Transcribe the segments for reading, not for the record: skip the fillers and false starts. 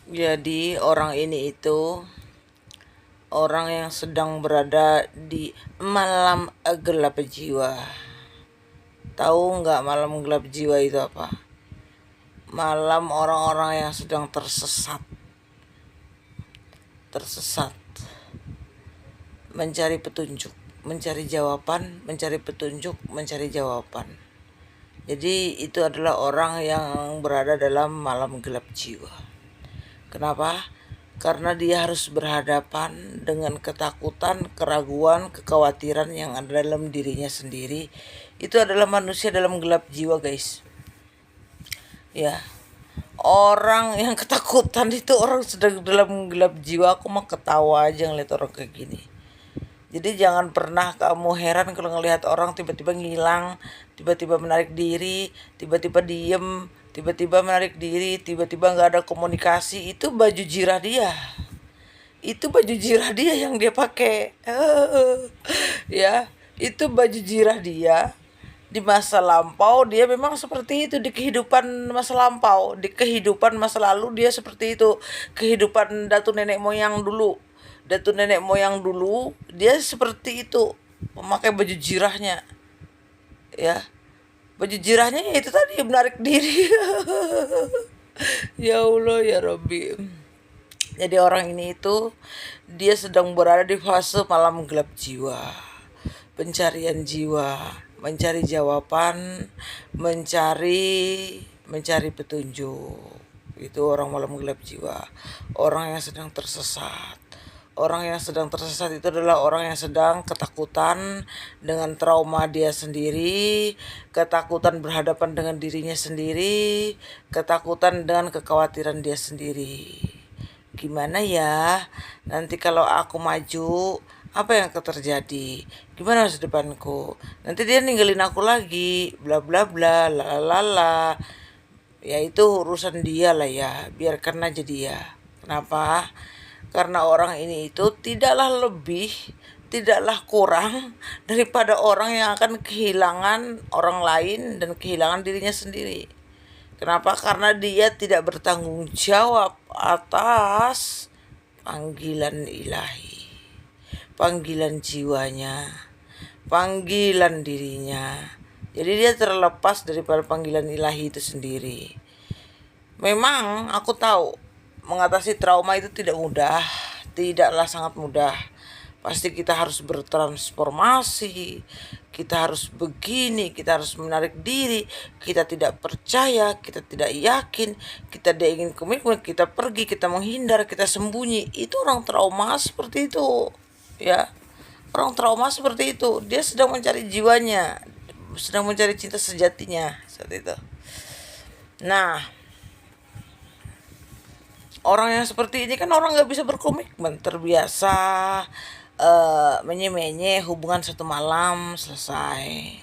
Jadi orang ini itu orang yang sedang berada di malam gelap jiwa. Tahu nggak malam gelap jiwa itu apa? Malam orang-orang yang sedang tersesat, mencari petunjuk, mencari jawaban, mencari petunjuk, mencari jawaban. Jadi itu adalah orang yang berada dalam malam gelap jiwa. Kenapa? Karena dia harus berhadapan dengan ketakutan, keraguan, kekhawatiran yang ada dalam dirinya sendiri. Itu adalah manusia dalam gelap jiwa, guys. Ya, orang yang ketakutan itu orang sedang dalam gelap jiwa. Aku mah ketawa aja ngeliat orang kayak gini. Jadi jangan pernah kamu heran kalau ngelihat orang tiba-tiba ngilang, tiba-tiba menarik diri, tiba-tiba diem, tiba-tiba menarik diri, tiba-tiba nggak ada komunikasi. Itu baju jirah dia. Itu baju jirah dia yang dia pakai. Ya, itu baju jirah dia. Di masa lampau dia memang seperti itu, di kehidupan masa lampau, di kehidupan masa lalu dia seperti itu. Kehidupan datu nenek moyang dulu dia seperti itu, memakai baju jirahnya. Ya, baju jirahnya ya itu tadi, menarik diri. Ya Allah ya Robbi. Jadi orang ini itu dia sedang berada di fase malam gelap jiwa, pencarian jiwa, mencari jawaban, mencari petunjuk. Itu orang malam gelap jiwa, orang yang sedang tersesat. Orang yang sedang tersesat itu adalah orang yang sedang ketakutan dengan trauma dia sendiri, ketakutan berhadapan dengan dirinya sendiri, ketakutan dengan kekhawatiran dia sendiri. Gimana ya nanti kalau aku maju, apa yang akan terjadi, gimana masa depanku, nanti dia ninggalin aku lagi, bla bla bla, lalala. Ya itu urusan dia lah ya, biarkan aja dia. Kenapa? Karena orang ini itu tidaklah lebih, tidaklah kurang daripada orang yang akan kehilangan orang lain dan kehilangan dirinya sendiri. Kenapa? Karena dia tidak bertanggung jawab atas panggilan ilahi, panggilan jiwanya, panggilan dirinya. Jadi dia terlepas daripada panggilan ilahi itu sendiri. Memang aku tahu mengatasi trauma itu tidak mudah, tidaklah sangat mudah. Pasti kita harus bertransformasi, kita harus begini, kita harus menarik diri, kita tidak percaya, kita tidak yakin, kita tidak ingin komitmen, kita pergi, kita menghindar, kita sembunyi. Itu orang trauma seperti itu, ya. Orang trauma seperti itu, dia sedang mencari jiwanya, sedang mencari cinta sejatinya saat itu. Nah, orang yang seperti ini kan orang nggak bisa berkomitmen, terbiasa menye-menye, hubungan satu malam selesai,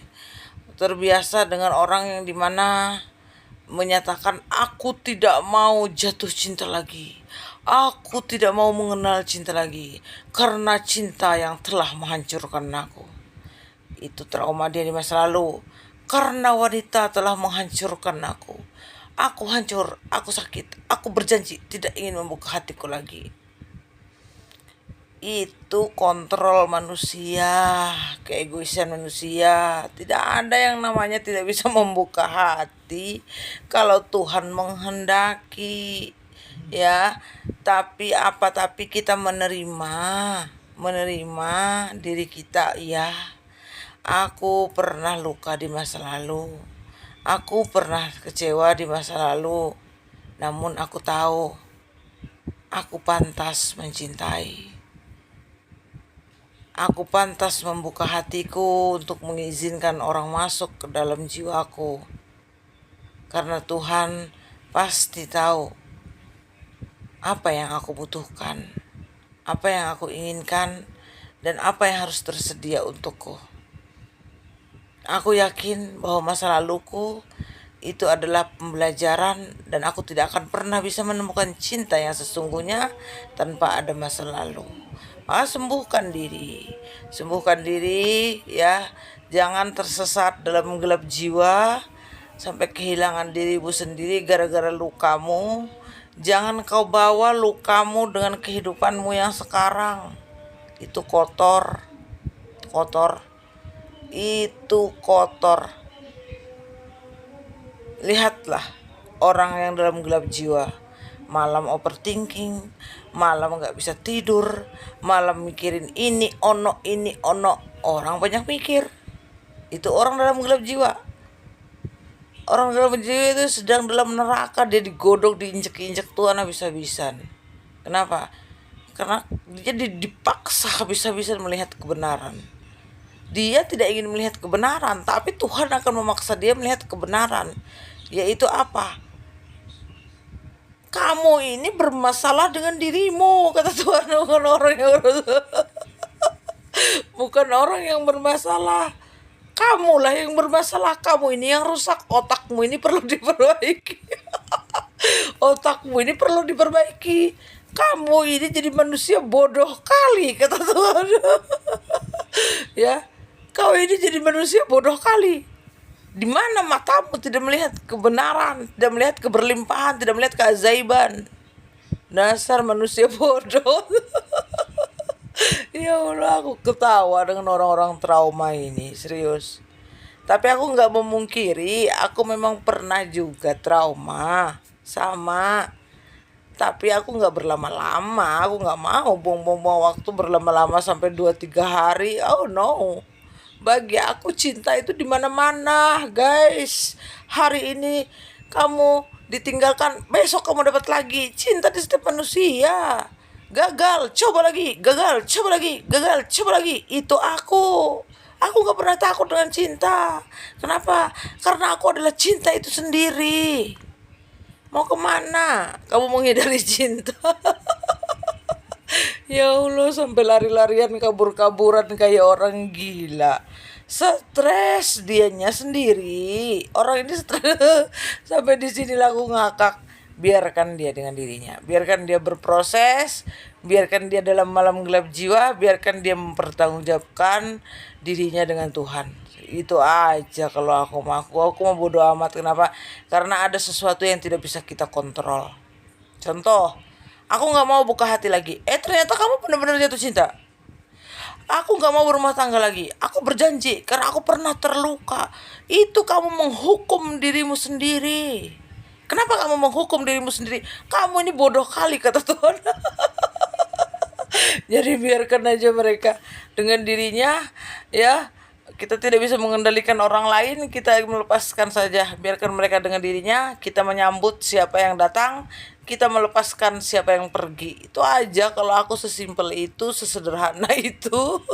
terbiasa dengan orang yang dimana menyatakan aku tidak mau jatuh cinta lagi, aku tidak mau mengenal cinta lagi karena cinta yang telah menghancurkan aku. Itu trauma dia di masa lalu. Karena wanita telah menghancurkan aku. Aku hancur, aku sakit, aku berjanji tidak ingin membuka hatiku lagi. Itu kontrol manusia, keegoisan manusia. Tidak ada yang namanya tidak bisa membuka hati kalau Tuhan menghendaki. Ya, tapi kita menerima diri kita, ya. Aku pernah luka di masa lalu. Aku pernah kecewa di masa lalu. Namun aku tahu aku pantas mencintai. Aku pantas membuka hatiku untuk mengizinkan orang masuk ke dalam jiwaku. Karena Tuhan pasti tahu apa yang aku butuhkan, apa yang aku inginkan, dan apa yang harus tersedia untukku. Aku yakin bahwa masa laluku itu adalah pembelajaran dan aku tidak akan pernah bisa menemukan cinta yang sesungguhnya tanpa ada masa lalu. Sembuhkan diri ya, jangan tersesat dalam gelap jiwa sampai kehilangan dirimu sendiri gara-gara lukamu. Jangan kau bawa lukamu dengan kehidupanmu yang sekarang. Itu kotor, kotor, itu kotor. Lihatlah orang yang dalam gelap jiwa, malam overthinking, malam gak bisa tidur, malam mikirin ini ono. Orang banyak mikir. Itu orang dalam gelap jiwa. Orang dalam jiwa itu sedang dalam neraka, dia digodok, diinjek-injek Tuhan habis-habisan. Kenapa? Karena dia dipaksa habis-habisan melihat kebenaran. Dia tidak ingin melihat kebenaran, tapi Tuhan akan memaksa dia melihat kebenaran. Yaitu apa? Kamu ini bermasalah dengan dirimu, kata Tuhan, bukan orang yang bermasalah. Kamulah yang bermasalah, kamu ini yang rusak, otakmu ini perlu diperbaiki. Otakmu ini perlu diperbaiki. Kamu ini jadi manusia bodoh kali, kata Tuhan. Ya, kau ini jadi manusia bodoh kali. Di mana matamu tidak melihat kebenaran, tidak melihat keberlimpahan, tidak melihat keajaiban. Dasar manusia bodoh. Ya Allah, aku ketawa dengan orang-orang trauma ini, serius. Tapi aku nggak memungkiri, aku memang pernah juga trauma, sama. Tapi aku nggak berlama-lama, aku nggak mau buang-buang waktu berlama-lama sampai 2-3 hari. Oh no. Bagi aku cinta itu di mana-mana, guys. Hari ini kamu ditinggalkan, besok kamu dapat lagi. Cinta di setiap manusia. Gagal, coba lagi, gagal, coba lagi, gagal, coba lagi. Itu aku. Aku gak pernah takut dengan cinta. Kenapa? Karena aku adalah cinta itu sendiri. Mau kemana? Kamu menghindari cinta? Ya Allah, sampai lari-larian, kabur-kaburan kayak orang gila. Stres dianya sendiri. Orang ini stres. Sampai di sini aku ngakak. Biarkan dia dengan dirinya, biarkan dia berproses, biarkan dia dalam malam gelap jiwa, biarkan dia mempertanggungjawabkan dirinya dengan Tuhan. Itu aja. Kalau aku mau bodo amat. Kenapa? Karena ada sesuatu yang tidak bisa kita kontrol. Contoh, aku gak mau buka hati lagi, ternyata kamu benar-benar jatuh cinta. Aku gak mau berumah tangga lagi, aku berjanji karena aku pernah terluka. Itu kamu menghukum dirimu sendiri. Kenapa kamu menghukum dirimu sendiri? Kamu ini bodoh kali, kata Tuhan. Jadi biarkan aja mereka dengan dirinya, ya. Kita tidak bisa mengendalikan orang lain, kita melepaskan saja. Biarkan mereka dengan dirinya, kita menyambut siapa yang datang, kita melepaskan siapa yang pergi. Itu aja. Kalau aku sesimpel itu, sesederhana itu.